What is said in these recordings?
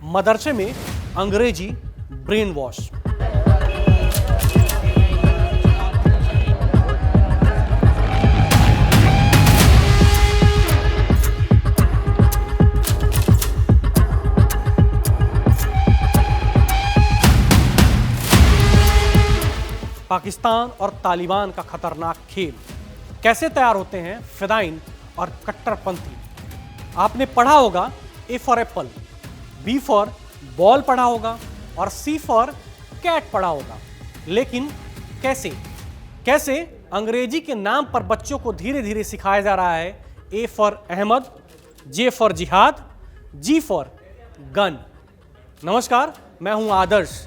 मदरसे में अंग्रेजी ब्रेन वॉश। पाकिस्तान और तालिबान का खतरनाक खेल। कैसे तैयार होते हैं फिदाइन और कट्टरपंथी। आपने पढ़ा होगा A for apple, B for ball पढ़ा होगा और सी फॉर कैट पढ़ा होगा, लेकिन कैसे अंग्रेजी के नाम पर बच्चों को धीरे धीरे सिखाया जा रहा है A for Ahmad, J for जिहाद, जी फॉर गन। नमस्कार, मैं हूं आदर्श।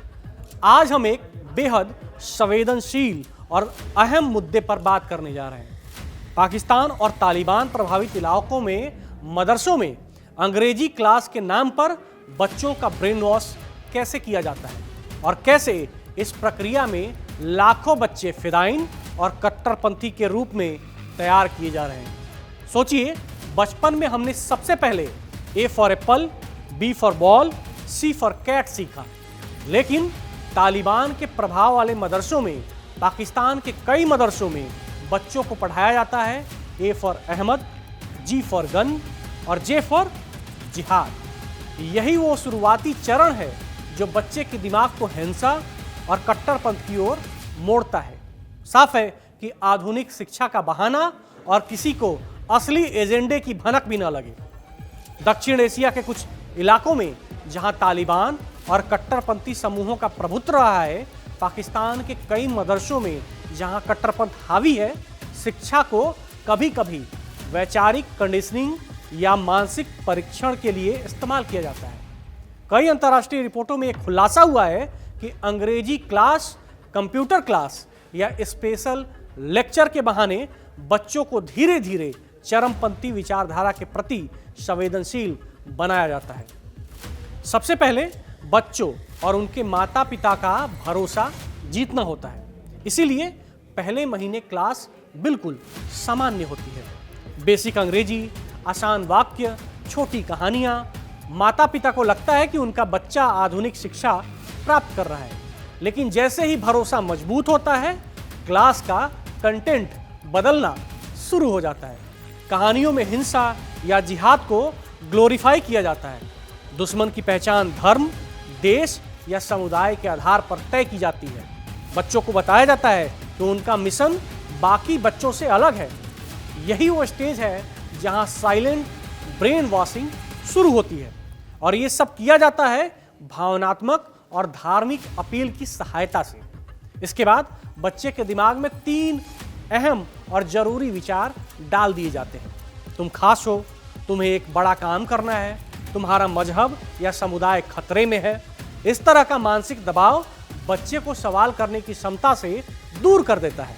आज हम एक बेहद संवेदनशील और अहम मुद्दे पर बात करने जा रहे हैं। पाकिस्तान और तालिबान प्रभावित इलाकों में मदरसों में अंग्रेजी क्लास के नाम पर बच्चों का ब्रेन वॉश कैसे किया जाता है और कैसे इस प्रक्रिया में लाखों बच्चे फिदाइन और कट्टरपंथी के रूप में तैयार किए जा रहे हैं। सोचिए, बचपन में हमने सबसे पहले A for apple, B for ball, C for cat सीखा, लेकिन तालिबान के प्रभाव वाले मदरसों में, पाकिस्तान के कई मदरसों में बच्चों को पढ़ाया जाता है A for Ahmad, G for gun और जे फॉर जिहाद। यही वो शुरुआती चरण है जो बच्चे के दिमाग को हिंसा और कट्टरपंथ की ओर मोड़ता है। साफ है कि आधुनिक शिक्षा का बहाना और किसी को असली एजेंडे की भनक भी न लगे। दक्षिण एशिया के कुछ इलाकों में जहां तालिबान और कट्टरपंथी समूहों का प्रभुत्व रहा है, पाकिस्तान के कई मदरसों में जहां कट्टरपंथ हावी है, शिक्षा को कभी कभी वैचारिक कंडीशनिंग या मानसिक परीक्षण के लिए इस्तेमाल किया जाता है। कई अंतर्राष्ट्रीय रिपोर्टों में एक खुलासा हुआ है कि अंग्रेजी क्लास, कंप्यूटर क्लास या स्पेशल लेक्चर के बहाने बच्चों को धीरे धीरे चरमपंथी विचारधारा के प्रति संवेदनशील बनाया जाता है। सबसे पहले बच्चों और उनके माता पिता का भरोसा जीतना होता है, इसीलिए पहले महीने क्लास बिल्कुल सामान्य होती है। बेसिक अंग्रेजी, आसान वाक्य, छोटी कहानियाँ। माता पिता को लगता है कि उनका बच्चा आधुनिक शिक्षा प्राप्त कर रहा है, लेकिन जैसे ही भरोसा मजबूत होता है, क्लास का कंटेंट बदलना शुरू हो जाता है। कहानियों में हिंसा या जिहाद को ग्लोरीफाई किया जाता है। दुश्मन की पहचान धर्म, देश या समुदाय के आधार पर तय की जाती है। बच्चों को बताया जाता है कि उनका मिशन बाकी बच्चों से अलग है। यही वो स्टेज है जहां साइलेंट ब्रेन वॉशिंग शुरू होती है, और ये सब किया जाता है भावनात्मक और धार्मिक अपील की सहायता से। इसके बाद बच्चे के दिमाग में 3 अहम और जरूरी विचार डाल दिए जाते हैं। तुम खास हो, तुम्हें एक बड़ा काम करना है, तुम्हारा मजहब या समुदाय खतरे में है। इस तरह का मानसिक दबाव बच्चे को सवाल करने की क्षमता से दूर कर देता है।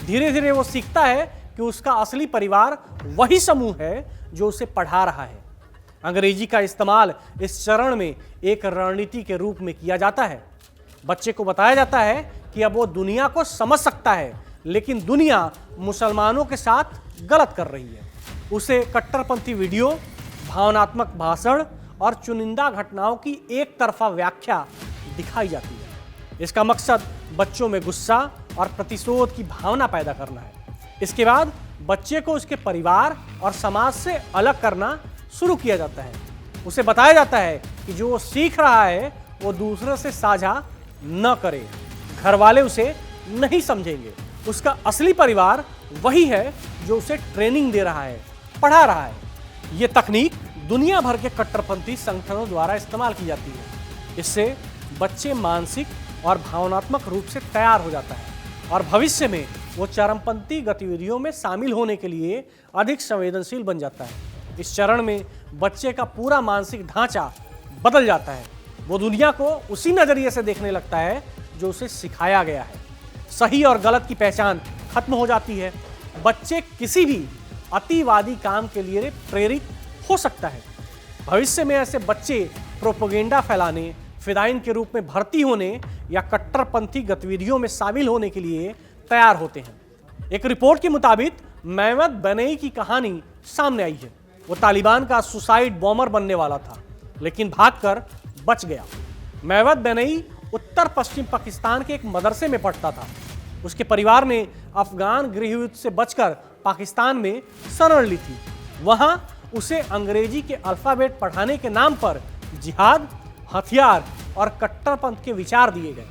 धीरे धीरे वो सीखता है कि उसका असली परिवार वही समूह है जो उसे पढ़ा रहा है। अंग्रेजी का इस्तेमाल इस चरण में एक रणनीति के रूप में किया जाता है। बच्चे को बताया जाता है कि अब वो दुनिया को समझ सकता है, लेकिन दुनिया मुसलमानों के साथ गलत कर रही है। उसे कट्टरपंथी वीडियो, भावनात्मक भाषण और चुनिंदा घटनाओं की एक तरफा व्याख्या दिखाई जाती है। इसका मकसद बच्चों में गुस्सा और प्रतिशोध की भावना पैदा करना है। इसके बाद बच्चे को उसके परिवार और समाज से अलग करना शुरू किया जाता है। उसे बताया जाता है कि जो वो सीख रहा है वो दूसरों से साझा न करे। घर वाले उसे नहीं समझेंगे। उसका असली परिवार वही है जो उसे ट्रेनिंग दे रहा है, पढ़ा रहा है। ये तकनीक दुनिया भर के कट्टरपंथी संगठनों द्वारा इस्तेमाल की जाती है। इससे बच्चे मानसिक और भावनात्मक रूप से तैयार हो जाता है और भविष्य में वो चरमपंथी गतिविधियों में शामिल होने के लिए अधिक संवेदनशील बन जाता है। इस चरण में बच्चे का पूरा मानसिक ढांचा बदल जाता है। वो दुनिया को उसी नज़रिए से देखने लगता है जो उसे सिखाया गया है। सही और गलत की पहचान खत्म हो जाती है। बच्चे किसी भी अतिवादी काम के लिए प्रेरित हो सकता है। भविष्य में ऐसे बच्चे प्रोपेगेंडा फैलाने, फिदाइन के रूप में भर्ती होने या कट्टरपंथी गतिविधियों में शामिल होने के लिए तैयार होते हैं। एक रिपोर्ट के मुताबिक मेहमद बनई की कहानी सामने आई है। वो तालिबान का सुसाइड बॉम्बर बनने वाला था, लेकिन भागकर बच गया। मेवत बेनई उत्तर पश्चिम पाकिस्तान के एक मदरसे में पढ़ता था। उसके परिवार ने अफगान गृहयुद्ध से बचकर पाकिस्तान में शरण ली थी। वहां उसे अंग्रेजी के अल्फाबेट पढ़ाने के नाम पर जिहाद, हथियार और कट्टरपंथ के विचार दिए गए।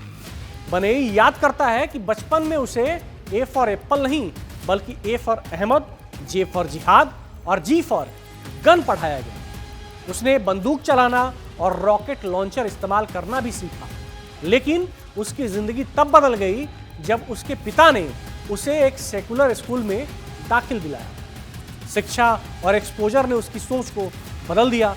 बनेई याद करता है कि बचपन में उसे ए फॉर एप्पल नहीं बल्कि A for Ahmad, J for जिहाद और जी फॉर गन पढ़ाया गया। उसने बंदूक चलाना और रॉकेट लॉन्चर इस्तेमाल करना भी सीखा। लेकिन उसकी जिंदगी तब बदल गई जब उसके पिता ने उसे एक सेकुलर स्कूल में दाखिल दिलाया। शिक्षा और एक्सपोजर ने उसकी सोच को बदल दिया।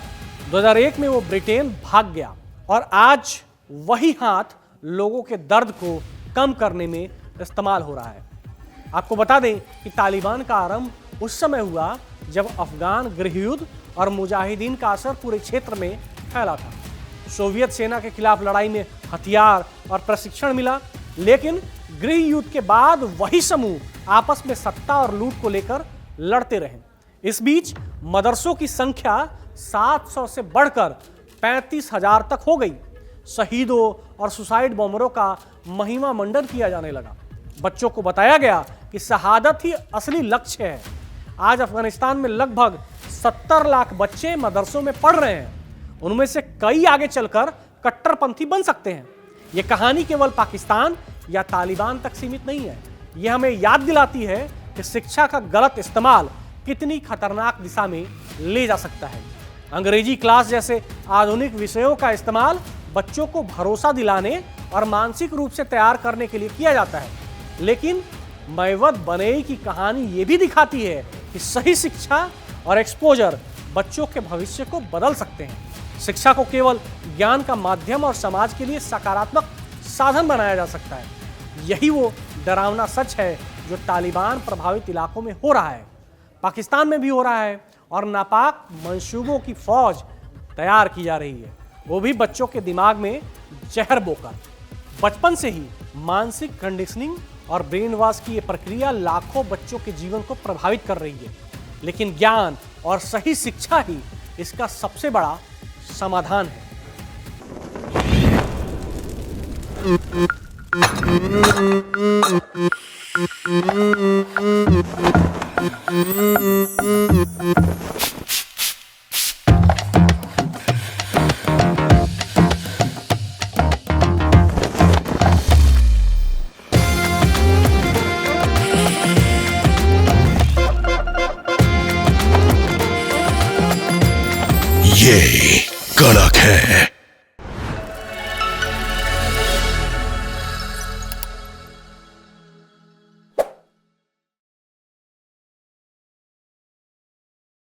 2001 में वो ब्रिटेन भाग गया और आज वही हाथ लोगों के दर्द को कम करने में इस्तेमाल हो रहा है। आपको बता दें कि तालिबान का आरंभ उस समय हुआ जब अफगान गृहयुद्ध और मुजाहिदीन का असर पूरे क्षेत्र में फैला था। सोवियत सेना के खिलाफ लड़ाई में हथियार और प्रशिक्षण मिला, लेकिन गृह युद्ध के बाद वही समूह आपस में सत्ता और लूट को लेकर लड़ते रहे। इस बीच मदरसों की संख्या 700 से बढ़कर 35,000 तक हो गई। शहीदों और सुसाइड बॉम्बरों का महिमा मंडन किया जाने लगा। बच्चों को बताया गया कि शहादत ही असली लक्ष्य है। आज अफगानिस्तान में लगभग 70 लाख बच्चे मदरसों में पढ़ रहे हैं। उनमें से कई आगे चलकर कट्टरपंथी बन सकते हैं। यह कहानी केवल पाकिस्तान या तालिबान तक सीमित नहीं है। यह हमें याद दिलाती है कि शिक्षा का गलत इस्तेमाल कितनी खतरनाक दिशा में ले जा सकता है। अंग्रेजी क्लास जैसे आधुनिक विषयों का इस्तेमाल बच्चों को भरोसा दिलाने और मानसिक रूप से तैयार करने के लिए किया जाता है। लेकिन मेवत बेनई की कहानी ये भी दिखाती है कि सही शिक्षा और एक्सपोजर बच्चों के भविष्य को बदल सकते हैं। शिक्षा को केवल ज्ञान का माध्यम और समाज के लिए सकारात्मक साधन बनाया जा सकता है। यही वो डरावना सच है जो तालिबान प्रभावित इलाकों में हो रहा है, पाकिस्तान में भी हो रहा है और नापाक मंसूबों की फौज तैयार की जा रही है, वो भी बच्चों के दिमाग में जहर बोकर। बचपन से ही मानसिक कंडीशनिंग और ब्रेन वॉश की ये प्रक्रिया लाखों बच्चों के जीवन को प्रभावित कर रही है। लेकिन ज्ञान और सही शिक्षा ही इसका सबसे बड़ा समाधान है।